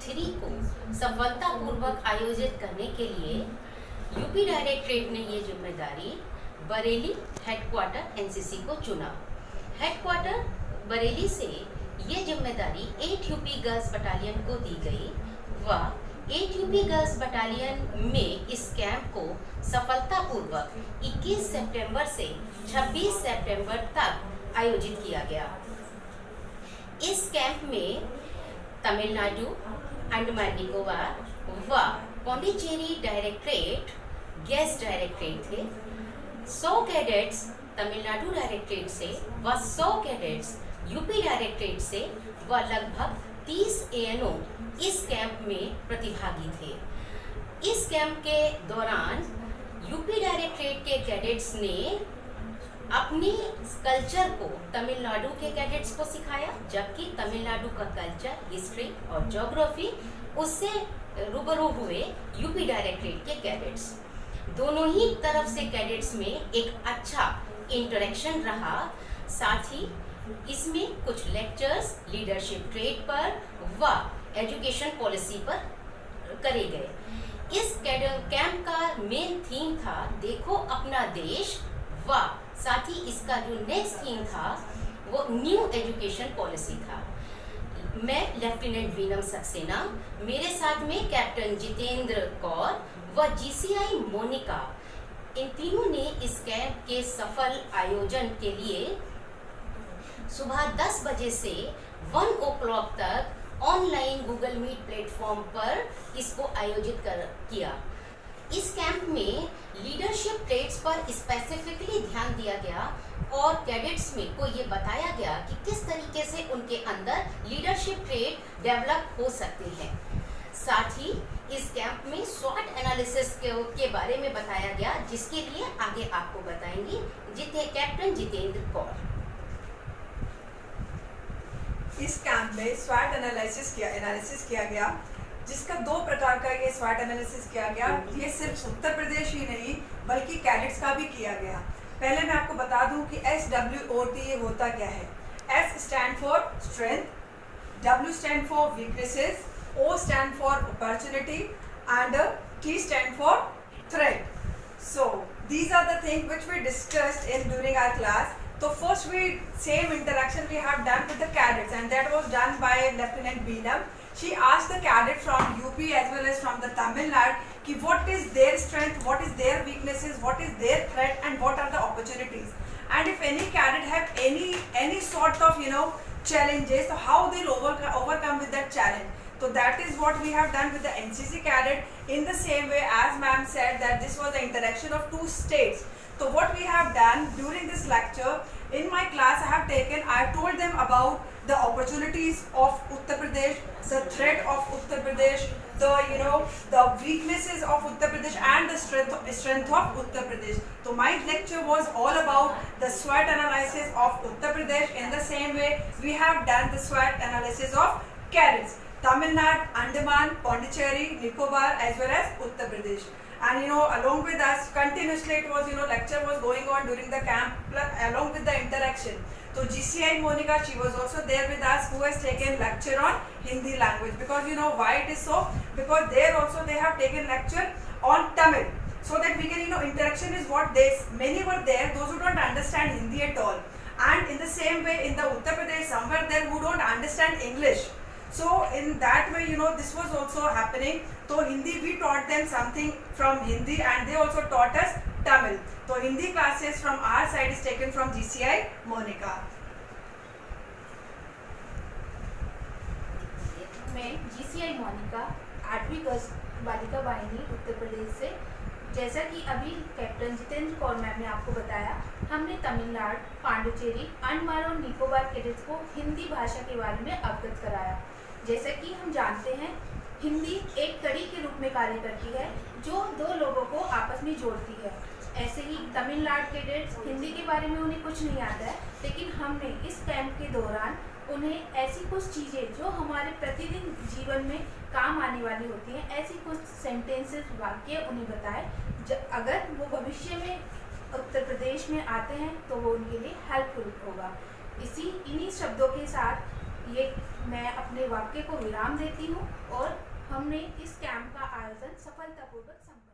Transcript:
3 को सफलतापूर्वक आयोजित करने के लिए यूपी डायरेक्टरेट ने ये जिम्मेदारी बरेली हेडक्वार्टर एनसीसी को चुना। हेडक्वार्टर बरेली से ये जिम्मेदारी 8 यूपी गर्ल्स बटालियन को दी गई व 8 यूपी गर्ल्स बटालियन में इस कैंप को सफलतापूर्वक 21 सितंबर से 26 सितंबर तक आयोजित किया गया। इस कैंप में तमिलनाडु, अंडमान निकोबार व पौंडीचेरी डायरेक्टरेट गेस्ट डायरेक्टरेट थे। 100 कैडेट्स तमिलनाडु डायरेक्टरेट से व 100 कैडेट्स यूपी डायरेक्टरेट से व लगभग 30 एएनओ इस कैंप में प्रतिभागी थे। इस कैंप के दौरान यूपी डायरेक्टरेट के कैडेट्स ने अपनी कल्चर को तमिलनाडु के कैडेट्स को सिखाया, जबकि तमिलनाडु का कल्चर, हिस्ट्री और ज्योग्राफी उससे रूबरू हुए यूपी डायरेक्टरेट के कैडेट्स। दोनों ही तरफ से कैडेट्स में एक अच्छा इंटरेक्शन रहा। साथ ही इसमें कुछ लेक्चर्स लीडरशिप ट्रेड पर व एजुकेशन पॉलिसी पर करे गए। इस कैंप का मेन थीम था देखो अपना देश व साथ ही इसका जो नेक्स्ट थीम था वो न्यू एजुकेशन पॉलिसी था। मैं लेफ्टिनेंट वीनम सक्सेना, मेरे साथ में कैप्टन जितेंद्र कौर व जीसीआई मोनिका, इन तीनों ने इस कैंप के सफल आयोजन के लिए सुबह 10 बजे से 1 o'clock तक ऑनलाइन गूगल मीट प्लेटफॉर्म पर इसको आयोजित किया। इस कैंप में लीडरशिप ट्रेड्स पर स्पेसिफिकली ध्यान दिया गया और कैडेट्स में को ये बताया गया कि किस तरीके से उनके अंदर लीडरशिप ट्रेड डेवलप हो सकते हैं। साथ ही इस कैंप में स्वॉट एनालिसिस के बारे में बताया गया, जिसके लिए आगे आपको बताएंगी कैप्टन जितेंद्र कौर। इस कैंप में स्वॉट एनालिसिस किया गया, जिसका 2 प्रकार का ये स्वॉट एनालिसिस किया गया। ये सिर्फ उत्तर प्रदेश ही नहीं बल्कि कैडेट्स का भी किया गया। पहले मैं आपको बता दूं कि SWOT ये होता क्या है। S stand for strength, W stand for weaknesses, O stand for opportunity and T stand for threat. So these are the things which we discussed in during our class. So first same interaction we have done with the cadets, and that was done by Lieutenant Beenam. She asked the cadet from UP as well as from the Tamil Nadu ki what is their strength, what is their weaknesses, what is their threat and what are the opportunities. And if any cadet have any sort of challenges, so how they'll overcome with that challenge. So that is what we have done with the NCC cadet. In the same way as ma'am said that this was the interaction of 2 states. So what we have done during this lecture, in my class I have told them about the opportunities of Uttar Pradesh, the threat of Uttar Pradesh, the weaknesses of Uttar Pradesh and the strength of Uttar Pradesh. So my lecture was all about the SWOT analysis of Uttar Pradesh. In the same way we have done the SWOT analysis of cadets, Tamil Nadu, Andaman, Pondicherry, Nicobar as well as Uttar Pradesh. And along with us continuously it was lecture was going on during the camp along with the interaction. So GCI Monica, she was also there with us, who has taken lecture on Hindi language, because why it is so, because there also they have taken lecture on Tamil, so that we can interaction is what many were there those who don't understand Hindi at all, and in the same way in the Uttar Pradesh somewhere there who don't understand English. So in that way this was also happening. So Hindi, we taught them something from Hindi and they also taught us Tamil. So Hindi classes from our side is taken from GCI Monica. मैं GCI Monika 8वीं बालिका वाहिनी उत्तर प्रदेश से। जैसा कि अभी captain Jitendra Kaur ma'am ने आपको बताया, हमने तमिलनाडु, पांडिचेरी, अंडमान और निकोबार कैडेट्स को हिंदी भाषा के बारे में अवगत कराया। जैसा कि हम जानते हैं, हिंदी एक कड़ी के रूप में कार्य करती है जो 2 लोगों को आपस में जोड़ती है। ऐसे ही तमिलनाडु कैडेट्स, हिंदी के बारे में उन्हें कुछ नहीं आता है, लेकिन हमने इस कैंप के दौरान उन्हें ऐसी कुछ चीज़ें जो हमारे प्रतिदिन जीवन में काम आने वाली होती हैं, ऐसी कुछ सेंटेंसेस, वाक्य उन्हें बताए अगर वो भविष्य में उत्तर प्रदेश में आते हैं तो वो उनके लिए हेल्पफुल होगा। इन्हीं शब्दों के साथ ये मैं अपने वाक्य को विराम देती हूँ और हमने इस कैंप का आयोजन सफलतापूर्वक संपन्न